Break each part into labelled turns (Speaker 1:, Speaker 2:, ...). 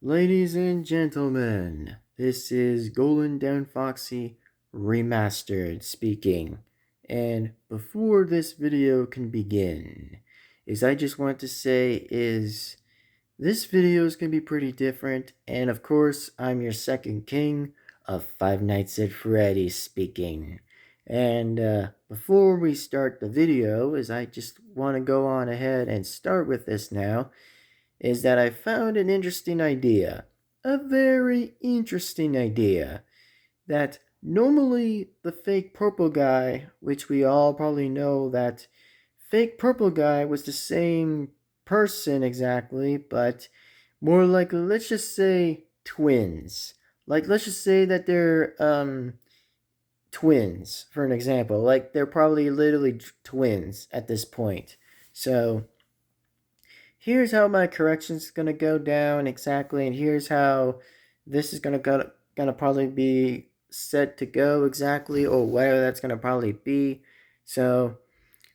Speaker 1: Ladies and gentlemen, this is Devin-Foxy Remastered speaking. And before this video can begin, I just want to say this video is going to be pretty different. And of course, I'm your second king of Five Nights at Freddy's speaking. And before we start the video, I just want to go on ahead and start with this now, is that I found an interesting idea. A very interesting idea. That normally the fake purple guy, which we all probably know that fake purple guy was the same person exactly, but more like, let's just say, twins. Like, let's just say that they're twins, for an example. Like, they're probably literally twins at this point. So here's how my correction's gonna go down exactly, and here's how this is gonna probably be set to go exactly, or whatever that's gonna probably be. So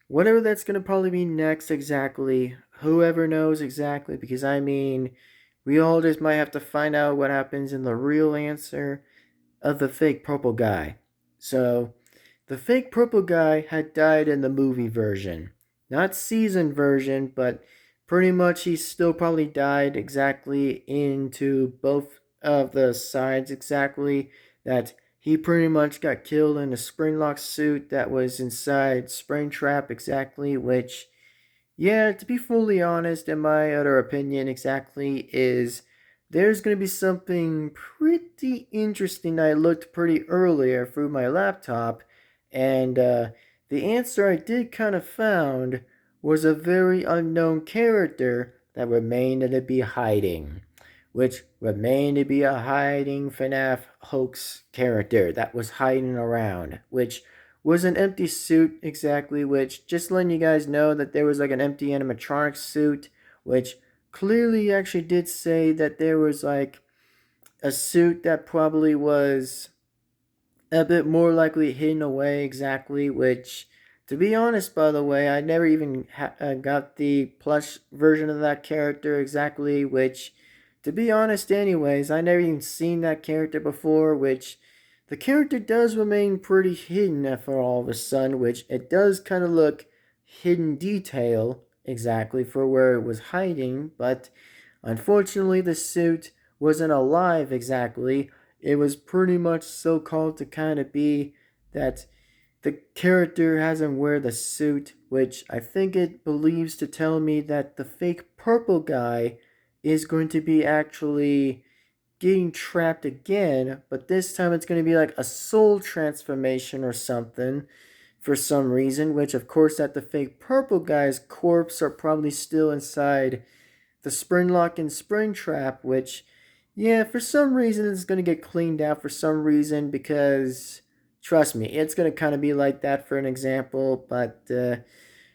Speaker 1: whatever that's gonna probably be next exactly, whoever knows exactly, because I mean, we all just might have to find out what happens in the real answer of the fake purple guy. So the fake purple guy had died in the movie version. Not season version, but pretty much he still probably died exactly into both of the sides exactly. That he pretty much got killed in a Springlock suit that was inside Springtrap exactly, which, yeah, to be fully honest, in my other opinion exactly, is there's going to be something pretty interesting. I looked pretty earlier through my laptop, and the answer I did kind of found was a very unknown character that remained to be hiding, which remained to be a hiding FNAF hoax character that was hiding around, which was an empty suit exactly, which, just letting you guys know that there was like an empty animatronic suit, which clearly actually did say that there was like a suit that probably was a bit more likely hidden away exactly, which, to be honest, by the way, I never even got the plush version of that character exactly, which, to be honest anyways, I never even seen that character before, which the character does remain pretty hidden for all of a sudden, which it does kind of look hidden detail exactly for where it was hiding, but unfortunately the suit wasn't alive exactly. It was pretty much so called to kind of be that the character hasn't wear the suit, which I think it believes to tell me that the fake purple guy is going to be actually getting trapped again, but this time it's going to be like a soul transformation or something for some reason, which of course that the fake purple guy's corpse are probably still inside the Springlock and Springtrap, which, yeah, for some reason it's going to get cleaned out for some reason, because trust me, it's going to kind of be like that for an example, but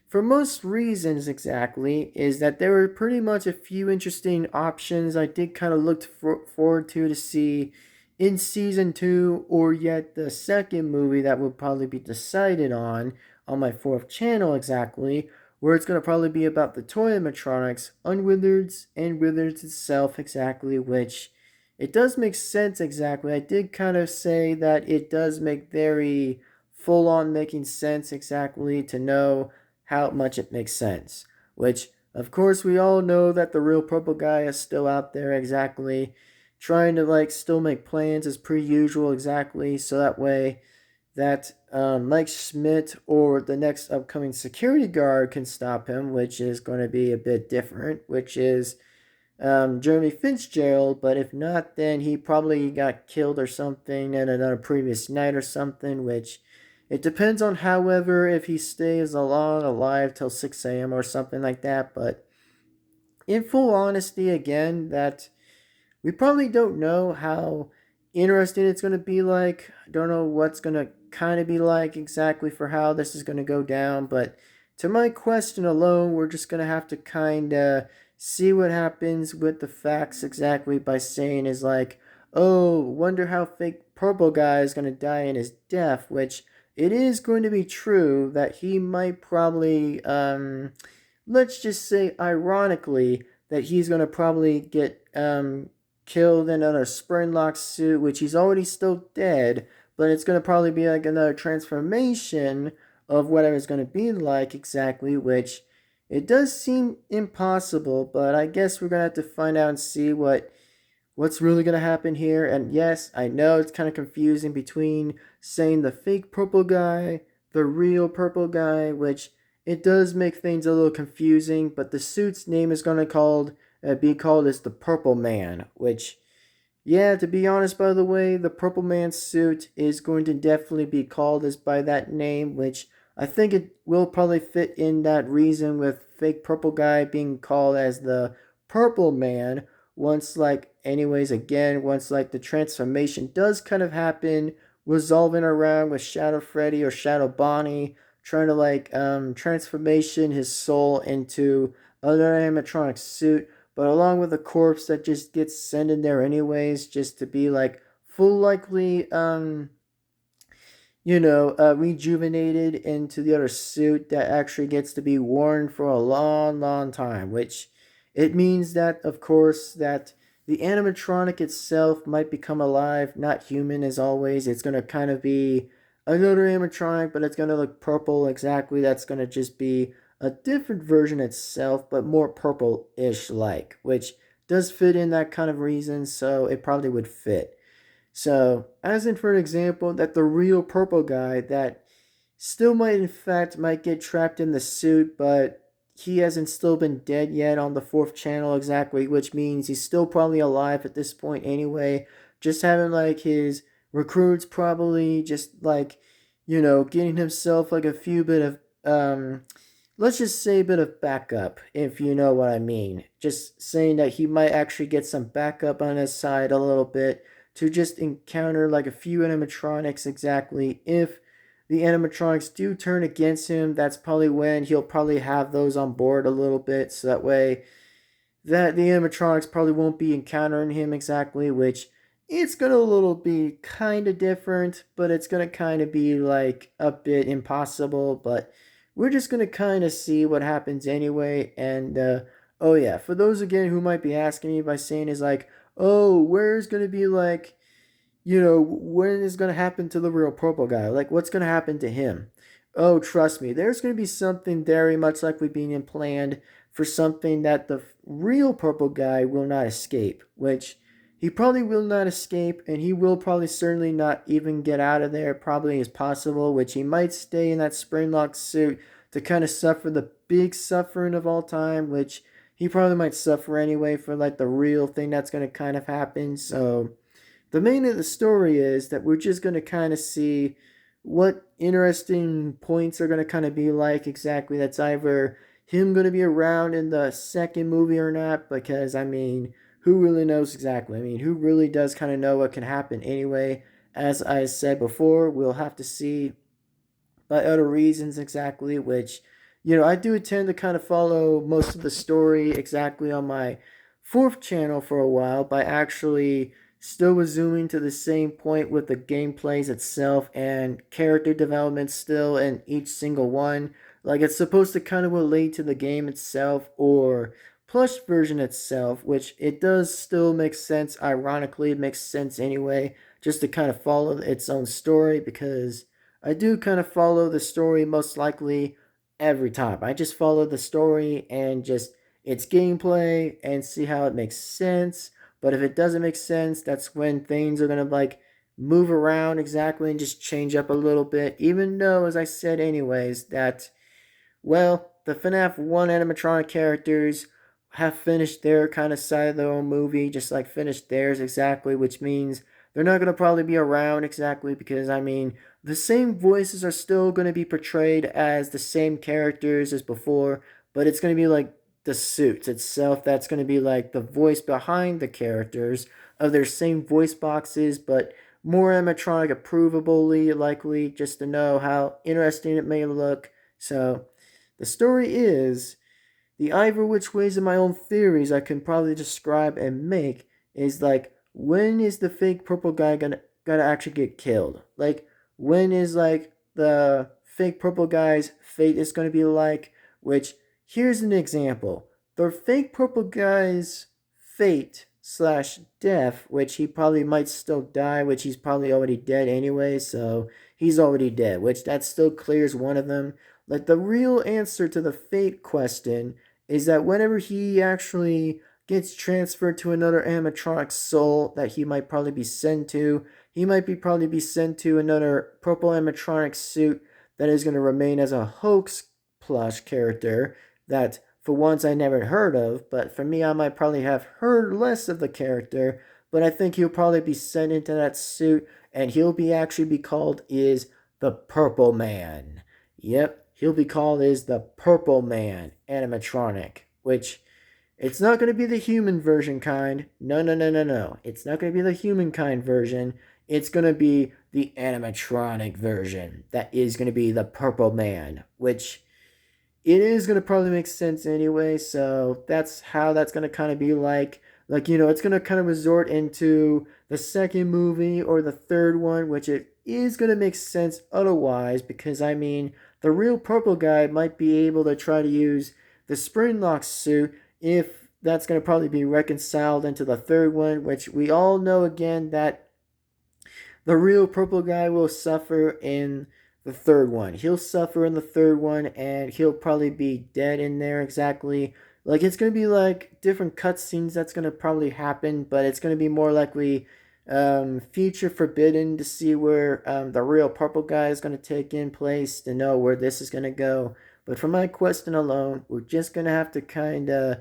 Speaker 1: for most reasons exactly, is that there were pretty much a few interesting options I did kind of look forward to see in season 2, or yet the second movie that will probably be decided on my fourth channel exactly, where it's going to probably be about the toy animatronics, Unwithers and Withers itself exactly, which it does make sense exactly. I did kind of say that it does make very full on making sense exactly, to know how much it makes sense. Which, of course, we all know that the real purple guy is still out there exactly, trying to like still make plans as per usual exactly, so that way that Mike Schmidt or the next upcoming security guard can stop him, which is going to be a bit different, which is Jeremy Fitzgerald. But if not, then he probably got killed or something in another previous night or something, which it depends on, however, if he stays alive till 6 a.m. or something like that. But in full honesty, again, that we probably don't know how interesting it's going to be like. Don't know what's going to kind of be like exactly for how this is going to go down. But to my question alone, we're just going to have to kind of see what happens with the facts exactly, by saying is like, oh, wonder how fake purple guy is going to die in his death, which it is going to be true that he might probably, let's just say ironically, that he's going to probably get killed in another Springlock suit, which he's already still dead, but it's going to probably be like another transformation of whatever it's going to be like exactly, which it does seem impossible, but I guess we're going to have to find out and see what's really going to happen here. And yes, I know it's kind of confusing between saying the fake purple guy, the real purple guy, which it does make things a little confusing, but the suit's name is going to be called as the Purple Man, which, yeah, to be honest, by the way, the Purple Man suit is going to definitely be called as by that name, which I think it will probably fit in that reason with fake purple guy being called as the Purple Man. Once like the transformation does kind of happen, resolving around with Shadow Freddy or Shadow Bonnie, trying to transformation his soul into other animatronic suit, but along with a corpse that just gets sent in there anyways, just to be like full likely rejuvenated into the other suit that actually gets to be worn for a long, long time, which it means that, of course, that the animatronic itself might become alive, not human as always. It's going to kind of be another animatronic, but it's going to look purple exactly. That's going to just be a different version itself, but more purple-ish like, which does fit in that kind of reason, so it probably would fit. So, as in for an example, that the real purple guy that still might get trapped in the suit, but he hasn't still been dead yet on the fourth channel exactly, which means he's still probably alive at this point anyway. Just having like his recruits probably just like, getting himself like a few bit of let's just say a bit of backup, if you know what I mean. Just saying that he might actually get some backup on his side a little bit to just encounter like a few animatronics exactly. If the animatronics do turn against him, that's probably when he'll probably have those on board a little bit, so that way that the animatronics probably won't be encountering him exactly, which it's gonna little be kind of different, but it's gonna kind of be like a bit impossible. But we're just gonna kind of see what happens anyway. And oh yeah, for those again who might be asking me by saying is like, oh, where's gonna be like, when is going to happen to the real purple guy? Like, what's going to happen to him? Oh, trust me, there's going to be something very much like we've been planned for something that the real purple guy will not escape, which he probably will not escape, and he will probably certainly not even get out of there, probably as possible, which he might stay in that springlock suit to kind of suffer the big suffering of all time, which he probably might suffer anyway for like the real thing that's going to kind of happen. So the main of the story is that we're just going to kind of see what interesting points are going to kind of be like exactly. That's either him going to be around in the second movie or not, because I mean, who really knows exactly? I mean, who really does kind of know what can happen anyway? As I said before, we'll have to see by other reasons exactly, which, I do tend to kind of follow most of the story exactly on my fourth channel for a while by actually still resuming to the same point with the gameplays itself and character development still in each single one. Like it's supposed to kind of relate to the game itself or plush version itself, which it does still make sense. Ironically, it makes sense anyway, just to kind of follow its own story because I do kind of follow the story most likely every time. I just follow the story and just its gameplay and see how it makes sense. But if it doesn't make sense, that's when things are gonna like move around exactly and just change up a little bit. Even though, as I said, anyways, that well, the FNAF 1 animatronic characters have finished their kind of side of their own movie, just like finished theirs exactly, which means they're not going to probably be around exactly because, I mean, the same voices are still going to be portrayed as the same characters as before, but it's going to be like the suits itself that's going to be like the voice behind the characters of their same voice boxes, but more animatronic approvably likely just to know how interesting it may look. So the story is the either which ways of my own theories I can probably describe and make is like when is the fake purple guy gonna actually get killed? Like when is like the fake purple guy's fate is gonna be like? Which here's an example. The fake purple guy's fate slash death, which he probably might still die, which he's probably already dead anyway, so he's already dead, which that still clears one of them. Like, the real answer to the fate question is that whenever he actually gets transferred to another animatronic soul that he might probably be sent to, he might be probably be sent to another purple animatronic suit that is going to remain as a hoax plush character that for once I never heard of, but for me I might probably have heard less of the character, but I think he'll probably be sent into that suit and he'll be actually be called is the Purple Man. Yep, he'll be called is the Purple Man animatronic, which it's not going to be the human version kind. No, no, no, no, no. It's not going to be the humankind version. It's going to be the animatronic version. That is going to be the Purple Man, which it is going to probably make sense anyway. So that's how that's going to kind of be like. Like, it's going to kind of resort into the second movie or the third one, which it is going to make sense otherwise because, I mean, the real purple guy might be able to try to use the Springlock suit if that's going to probably be reconciled into the third one, which we all know again that the real purple guy will suffer in the third one. He'll suffer in the third one and he'll probably be dead in there exactly. Like, it's going to be like different cutscenes that's going to probably happen, but it's going to be more likely future forbidden to see where the real purple guy is going to take in place to know where this is going to go. But for my question alone, we're just going to have to kind of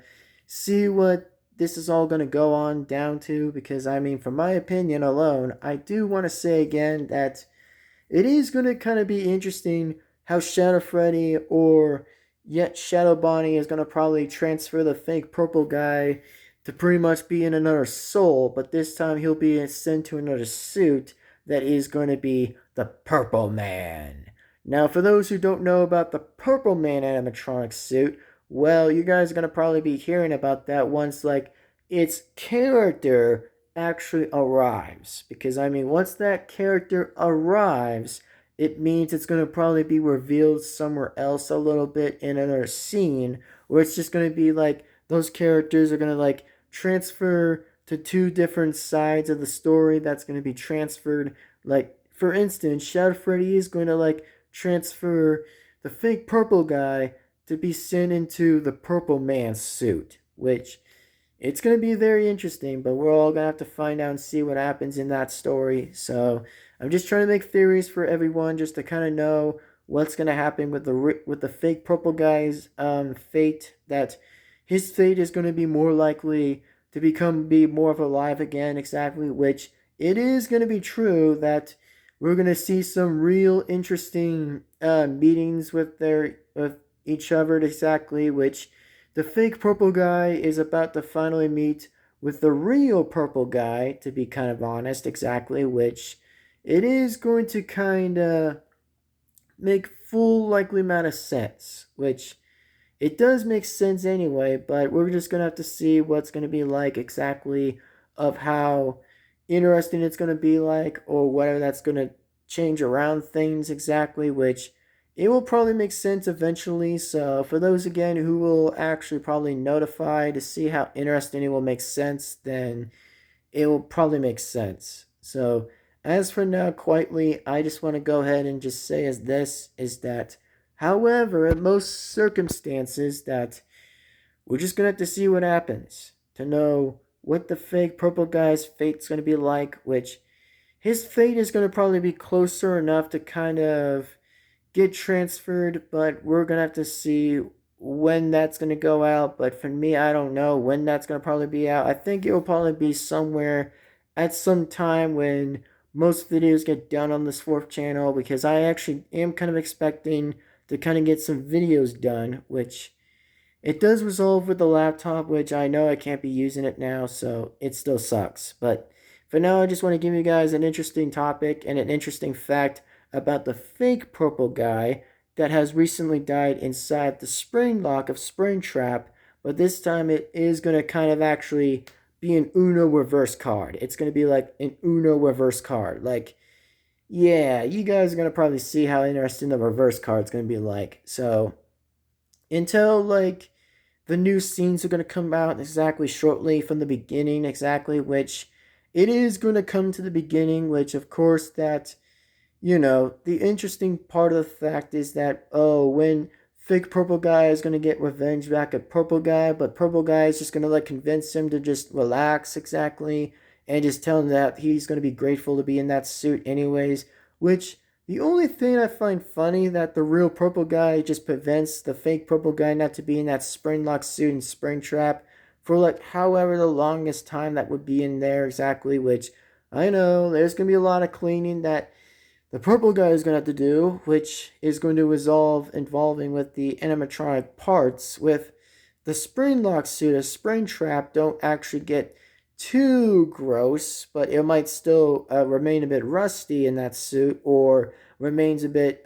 Speaker 1: see what this is all going to go on down to because, I mean, from my opinion alone, I do want to say again that it is going to kind of be interesting how Shadow Freddy or yet Shadow Bonnie is going to probably transfer the fake purple guy to pretty much be in another soul, but this time he'll be sent to another suit that is going to be the Purple Man. Now, for those who don't know about the Purple Man animatronic suit, well, you guys are going to probably be hearing about that once, like, its character actually arrives. Because, I mean, once that character arrives, it means it's going to probably be revealed somewhere else a little bit in another scene, where it's just going to be like those characters are going to, like, transfer to two different sides of the story that's going to be transferred. Like, for instance, Shadow Freddy is going to, like, transfer the fake purple guy to be sent into the Purple Man suit, which it's going to be very interesting, but we're all going to have to find out and see what happens in that story. So I'm just trying to make theories for everyone just to kind of know what's going to happen with the fake purple guy's fate, that his fate is going to be more likely to be more of alive again, exactly, which it is going to be true that we're going to see some real interesting meetings with each other exactly, which the fake purple guy is about to finally meet with the real purple guy, to be kind of honest, exactly, which it is going to kind of make full likely amount of sense, which it does make sense anyway, but we're just going to have to see what's going to be like exactly of how interesting it's going to be like or whether that's going to change around things exactly, which it will probably make sense eventually. So for those again who will actually probably notify to see how interesting it will make sense, then it will probably make sense. So as for now, quietly, I just want to go ahead and just say as this is that, however, in most circumstances, that we're just gonna have to see what happens to know what the fake purple guy's fate's gonna be like. Which his fate is gonna probably be closer enough to kind of get transferred, but we're gonna have to see when that's gonna go out. But for me, I don't know when that's gonna probably be out. I think it will probably be somewhere at some time when most videos get done on this fourth channel, because I actually am kind of expecting to kind of get some videos done, which it does resolve with the laptop, which I know I can't be using it now, so it still sucks. But for now, I just want to give you guys an interesting topic and an interesting fact about the fake purple guy that has recently died inside the spring lock of Springtrap, but this time it is going to kind of actually be an Uno reverse card. It's going to be like an Uno reverse card. Like, yeah, you guys are going to probably see how interesting the reverse card's going to be like. So, until, like, the new scenes are going to come out exactly shortly from the beginning, exactly, which it is going to come to the beginning, which, of course, that the interesting part of the fact is that, oh, when fake purple guy is going to get revenge back at purple guy, but purple guy is just going to like convince him to just relax exactly and just tell him that he's going to be grateful to be in that suit anyways, which the only thing I find funny that the real purple guy just prevents the fake purple guy not to be in that spring lock suit and spring trap for like however the longest time that would be in there exactly, which I know there's going to be a lot of cleaning that the purple guy is going to have to do, which is going to resolve involving with the animatronic parts. With the spring lock suit, a spring trap don't actually get too gross, but it might still remain a bit rusty in that suit, or remains a bit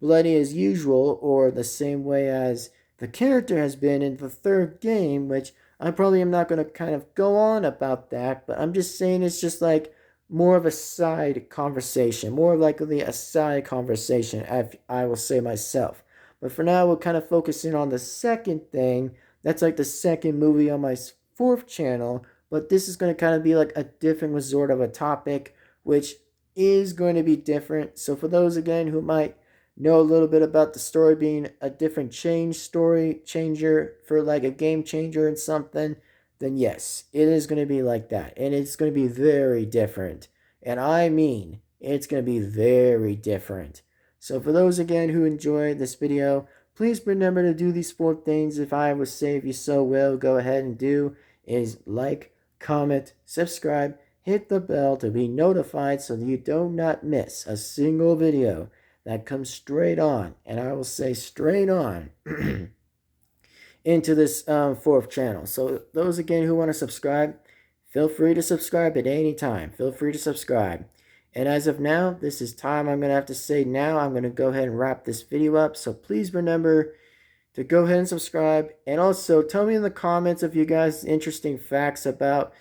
Speaker 1: bloody as usual, or the same way as the character has been in the third game, which I probably am not going to kind of go on about that, but I'm just saying it's just like more of a side conversation, more likely a side conversation, I will say myself. But for now, we're kind of focusing on the second thing. That's like the second movie on my fourth channel, but this is going to kind of be like a different resort of a topic, which is going to be different. So for those again who might know a little bit about the story being a different story changer for like a game changer and something, then yes, it is going to be like that. And it's going to be very different. And I mean, it's going to be very different. So for those again who enjoyed this video, please remember to do these 4 things. If I would say if you so will, go ahead and do is like, comment, subscribe, hit the bell to be notified so that you do not miss a single video that comes straight on. And I will say straight on. Into this fourth channel. So those again who want to subscribe, feel free to subscribe at any time. Feel free to subscribe. And as of now, this is time I'm going to have to say now. I'm going to go ahead and wrap this video up. So please remember to go ahead and subscribe. And also tell me in the comments if you guys interesting facts about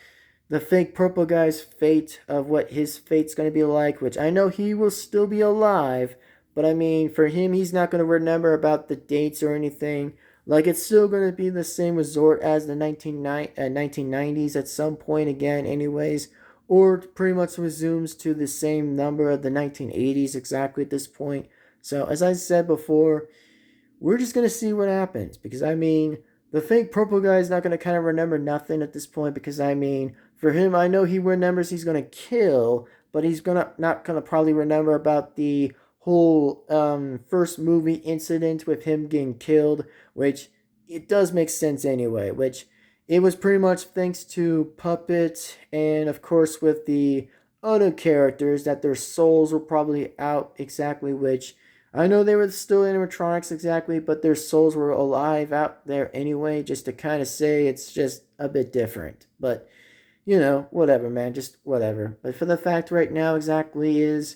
Speaker 1: the fake purple guy's fate, of what his fate's going to be like, which I know he will still be alive. But I mean, for him, he's not going to remember about the dates or anything. Like, it's still going to be the same resort as the 1990s at some point again, anyways. Or pretty much resumes to the same number of the 1980s exactly at this point. So, as I said before, we're just going to see what happens. Because, I mean, the fake purple guy is not going to kind of remember nothing at this point. Because, I mean, for him, I know he remembers he's going to kill. But he's not going to probably remember about the whole first movie incident with him getting killed, which it does make sense anyway, which it was pretty much thanks to Puppet and of course with the other characters that their souls were probably out exactly, which I know they were still animatronics exactly, but their souls were alive out there anyway, just to kind of say it's just a bit different. But whatever, man, just whatever. But for the fact right now exactly is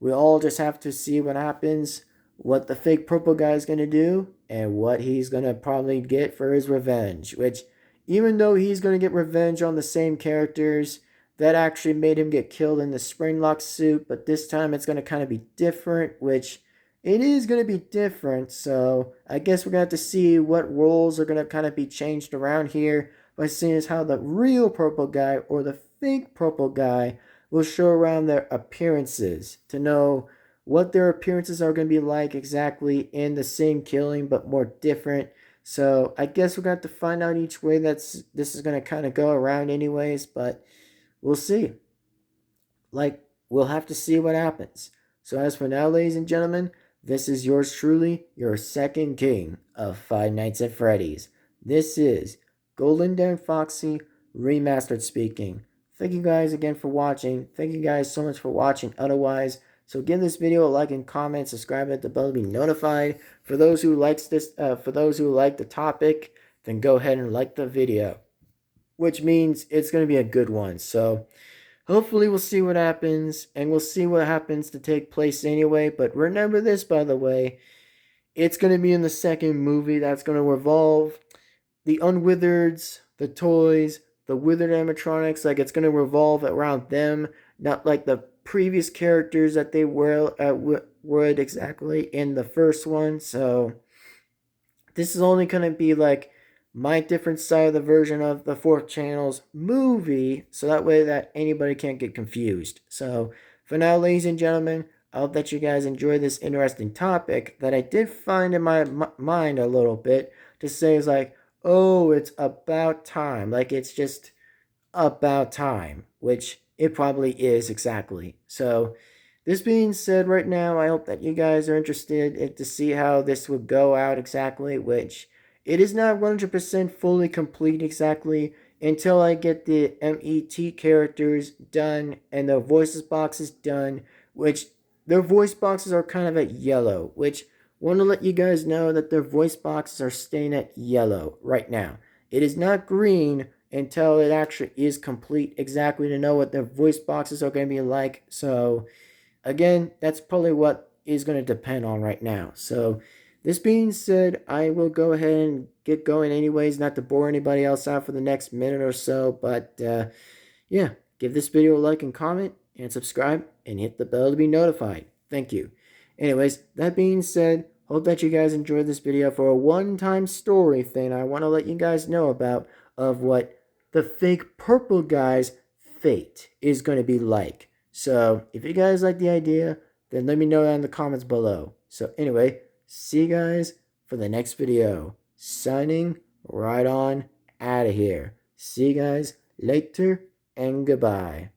Speaker 1: we all just have to see what happens, what the fake purple guy is going to do, and what he's going to probably get for his revenge. Which, even though he's going to get revenge on the same characters that actually made him get killed in the Springlock suit, but this time it's going to kind of be different, which it is going to be different. So I guess we're going to have to see what roles are going to kind of be changed around here by seeing as how the real purple guy or the fake purple guy will show around their appearances to know what their appearances are going to be like exactly in the same killing but more different. So I guess we're going to have to find out each way this is going to kind of go around anyways, but we'll see. Like, we'll have to see what happens. So as for now, ladies and gentlemen, this is yours truly, your second king of Five Nights at Freddy's. This is Golden Devin-Foxy Remastered speaking. Thank you guys again for watching. Thank you guys so much for watching otherwise. So give this video a like and comment, subscribe, hit the bell to be notified. For those who like the topic, then go ahead and like the video, which means it's going to be a good one. So hopefully we'll see what happens, and we'll see what happens to take place anyway. But remember this, by the way, it's going to be in the second movie that's going to revolve the Unwithereds, the toys, the withered animatronics. Like, it's going to revolve around them, not like the previous characters that they would exactly in the first one. So this is only going to be like my different side of the version of the fourth channel's movie, so that way that anybody can't get confused. So for now, ladies and gentlemen, I hope that you guys enjoy this interesting topic that I did find in my mind a little bit to say is like, oh, it's about time. Like it's just about time, which it probably is exactly. So, this being said, right now, I hope that you guys are interested to see how this would go out exactly, which it is not 100% fully complete exactly until I get the MET characters done and the voices boxes done, which their voice boxes are kind of at yellow, which want to let you guys know that their voice boxes are staying at yellow right now. It is not green until it actually is complete exactly to know what their voice boxes are going to be like. So, again, that's probably what is going to depend on right now. So, this being said, I will go ahead and get going anyways, not to bore anybody else out for the next minute or so. But, yeah, give this video a like and comment and subscribe and hit the bell to be notified. Thank you. Anyways, that being said, hope that you guys enjoyed this video for a one-time story thing I want to let you guys know about of what the fake purple guy's fate is going to be like. So, if you guys like the idea, then let me know down in the comments below. So, anyway, see you guys for the next video. Signing right on out of here. See you guys later and goodbye.